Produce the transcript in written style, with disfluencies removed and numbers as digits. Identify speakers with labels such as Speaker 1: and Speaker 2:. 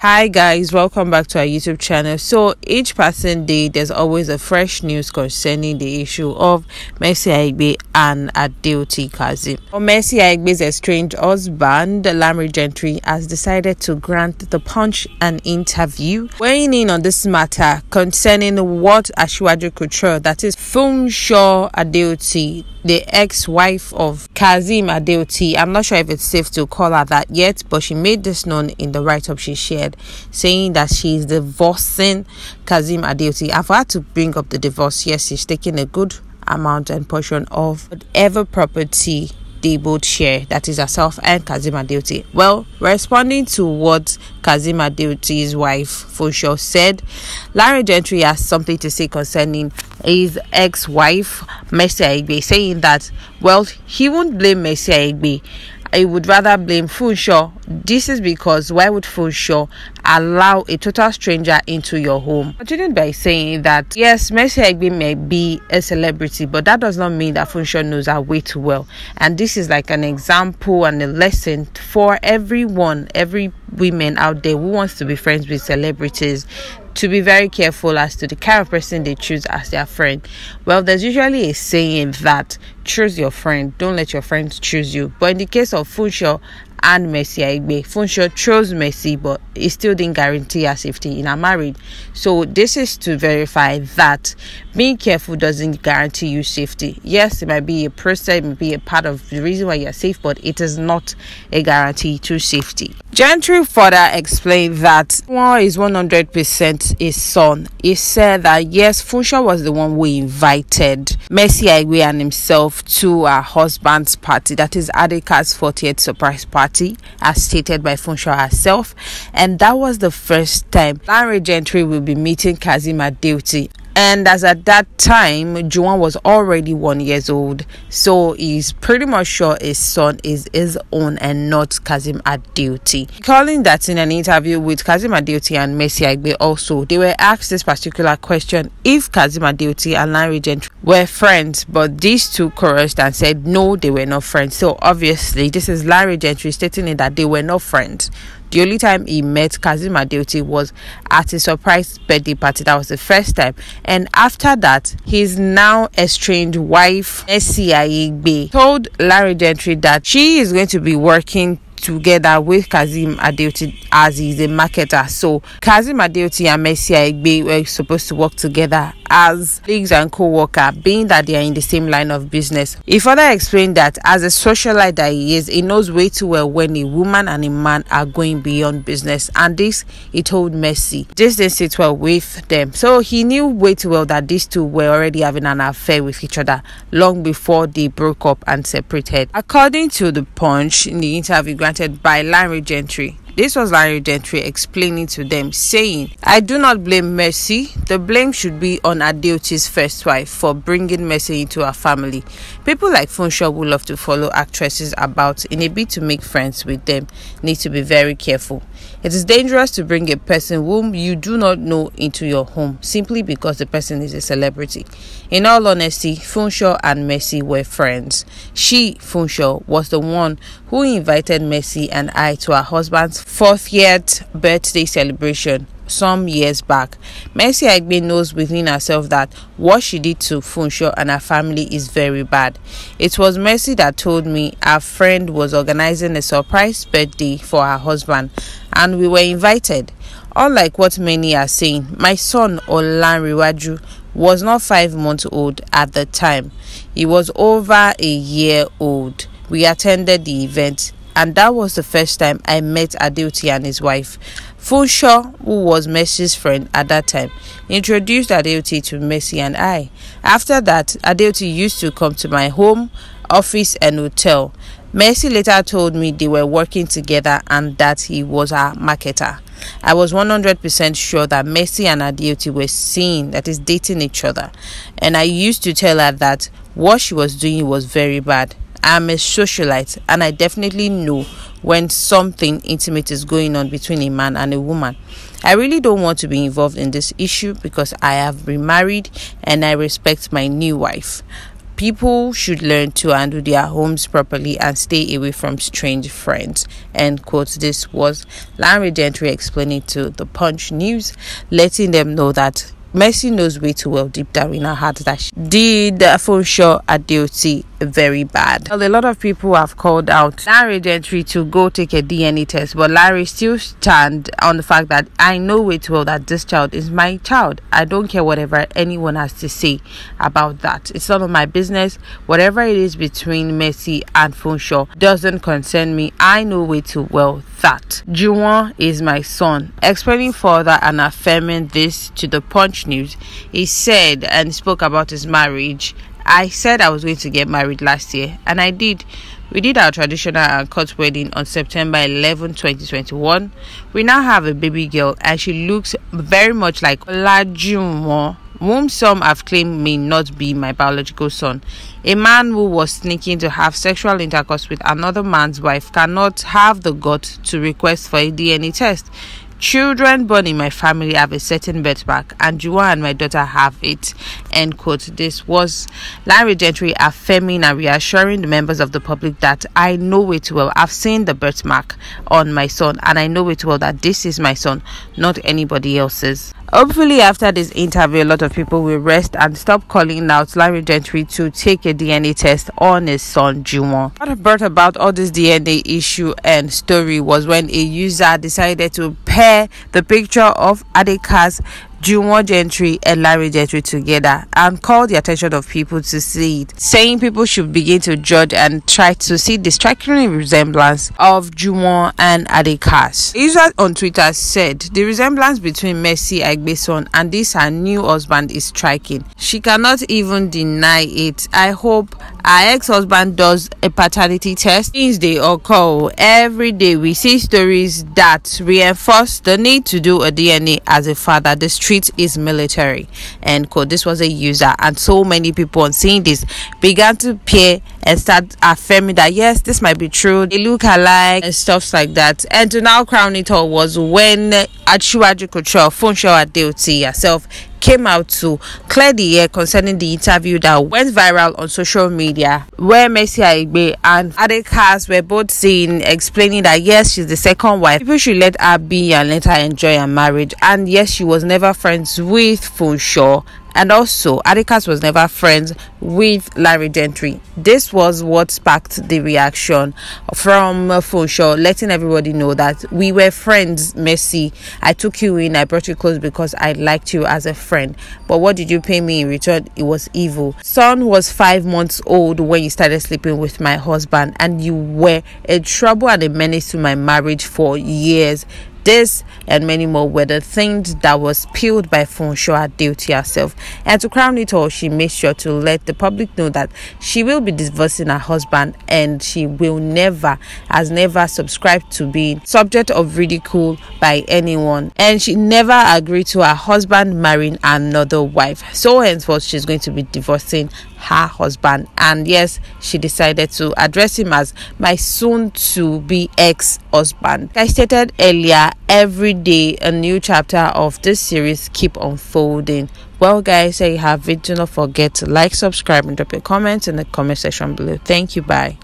Speaker 1: Hi guys, welcome back to our YouTube channel. So each passing day there's always a fresh news concerning the issue of Mercy Aigbe and Adeoti Kazim. Mercy Aigbe's estranged husband Lanre Gentry has decided to grant the Punch an interview, weighing in on this matter concerning what Asiwaju Couture, that is Funsho Adeoti, the ex-wife of Kazim Adeoti. I'm not sure if it's safe to call her that yet, but she made this known in the write-up she shared, saying that she is divorcing Kazim Adeoti. I've had to bring up the divorce. Yes, she's taking a good amount and portion of whatever property they both share, that is herself and Kazim Adeoti. Well, responding to what Kazim Adeoti's wife Funsho said, Lanre Gentry has something to say concerning his ex-wife Mercy Aigbe, saying that, well, he won't blame Mercy Aigbe, he would rather blame Funsho. This is because why would Funsho allow a total stranger into your home? Continuing by saying that yes, Mercy Aigbe may be a celebrity, but that does not mean that Funsho knows her way too well. And this is like an example and a lesson for everyone, every women out there who wants to be friends with celebrities, to be very careful as to the kind of person they choose as their friend. Well, there's usually a saying that choose your friend, don't let your friends choose you. But in the case of Funsho and Mercy Aigbe, Funsho chose Mercy, but it still didn't guarantee her safety in her marriage. So this is to verify that being careful doesn't guarantee you safety. Yes, it might be a process, it might be a part of the reason why you're safe, but it is not a guarantee to safety. Gentry further explained that one is 100% his son. He said that yes, Funsho was the one who invited Mercy Aigbe and himself to her husband's party, that is Adekaz 40th surprise party, as stated by Funsho herself, and that was the first time Lanre Gentry will be meeting Kazim Adeoti. And as at that time, Juan was already 1 year old, so he's pretty much sure his son is his own and not Kazim Adeoti. Calling that in an interview with Kazim Adeoti and Mercy Aigbe also, they were asked this particular question if Kazim Adeoti and Lanre Gentry were friends, but these two chorused and said no, they were not friends. So obviously, this is Lanre Gentry stating that they were not friends. The only time he met Kazim Adeoti was at a surprise birthday party. That was the first time. And after that, his now estranged wife, Mercy Aigbe, told Lanre Gentry that she is going to be working together with Kazim Adeoti as he's a marketer. So Kazim Adeoti and Mercy Aigbe were supposed to work together as colleagues and co-worker, being that they are in the same line of business. He further explained that as a socialite that he is, he knows way too well when a woman and a man are going beyond business, and this he told Mercy. This didn't sit well with them, so he knew way too well that these two were already having an affair with each other long before they broke up and separated. According to the Punch, in the interview granted by Lanre Gentry, this was Lanre Gentry explaining to them, saying, I do not blame Mercy. The blame should be on Adeoti's first wife for bringing Mercy into her family. People like Funsho who love to follow actresses about in a bid to make friends with them need to be very careful. It is dangerous to bring a person whom you do not know into your home simply because the person is a celebrity. In all honesty, Funsho and Mercy were friends. She, Funsho, was the one who invited Mercy and I to her husband's 40th birthday celebration some years back. Mercy Aigbe knows within herself that what she did to Funsho and her family is very bad. It was Mercy that told me her friend was organizing a surprise birthday for her husband and we were invited. Unlike what many are saying, my son Lanre was not 5 months old at the time. He was over a year old. We attended the event, and that was the first time I met Adeoti and his wife. Funsho, who was Mercy's friend at that time, introduced Adeoti to Mercy and I. After that, Adeoti used to come to my home, office and hotel. Mercy later told me they were working together and that he was her marketer. I was 100% sure that Mercy and Adeoti were seen, that is, dating each other. And I used to tell her that what she was doing was very bad. I'm a socialite and I definitely know when something intimate is going on between a man and a woman. I really don't want to be involved in this issue because I have remarried and I respect my new wife. People should learn to handle their homes properly and stay away from strange friends. End quote. This was Lanre Gentry explaining to the Punch News, letting them know that Mercy knows way too well deep down in her heart that she did Funsho Adeoti very bad. Well, a lot of people have called out Lanre Gentry to go take a DNA test, but Larry still stand on the fact that I know way too well that this child is my child. I don't care whatever anyone has to say about that. It's none of my business. Whatever it is between Mercy and Funsho doesn't concern me. I know way too well that Juwon is my son. Explaining further and affirming this to the Punch News, he said and spoke about his marriage. I said I was going to get married last year, and I did. We did our traditional and court wedding on September 11, 2021. We now have a baby girl, and she looks very much like Olajuwon, whom some have claimed may not be my biological son. A man who was sneaking to have sexual intercourse with another man's wife cannot have the guts to request for a DNA test. Children born in my family have a certain birthmark, and Juwon and my daughter have it. End quote. This was Lanre Gentry affirming and reassuring the members of the public that I know it well. I've seen the birthmark on my son, and I know it well that this is my son, not anybody else's. Hopefully, after this interview, a lot of people will rest and stop calling out Lanre Gentry to take a DNA test on his son, Juwon. What brought about all this DNA issue and story was when a user decided to pair the picture of Adekaz, Juwon Gentry and Lanre Gentry together and called the attention of people to see it, saying people should begin to judge and try to see the striking resemblance of Juwon and Adekaz. A user on Twitter said the resemblance between Mercy Aigbe's son and this her new husband is striking. She cannot even deny it. I hope her ex-husband does a paternity test since they occur every day. We see stories that reinforce the need to do a DNA as a father. The street is military. End quote. This was a user, and so many people on seeing this began to peer and start affirming that yes, this might be true, they look alike and stuff like that. And to now crown it all was when Asiwaju Culture Funsho Adeoti herself came out to clear the air concerning the interview that went viral on social media, where Mercy Aigbe and Adekaz were both seen explaining that yes, she's the second wife. People should let her be and let her enjoy her marriage. And yes, she was never friends with Funsho. And also, Adekaz was never friends with Lanre Gentry. This was what sparked the reaction from Funsho, letting everybody know that we were friends, Mercy. I took you in, I brought you close because I liked you as a friend. But what did you pay me in return? It was evil. Son was 5 months old when you started sleeping with my husband, and you were a trouble and a menace to my marriage for years. This and many more were the things that was spilled by Funsho Adeoti herself. And to crown it all, she made sure to let the public know that she will be divorcing her husband, and she will never, has never subscribed to being subject of ridicule by anyone. And she never agreed to her husband marrying another wife. So henceforth, she's going to be divorcing her husband. And yes, she decided to address him as my soon-to-be ex-husband. Like I stated earlier, every day a new chapter of this series keep unfolding. Well guys, there you have it. Do not forget to like, subscribe, and drop your comments in the comment section below. Thank you. Bye.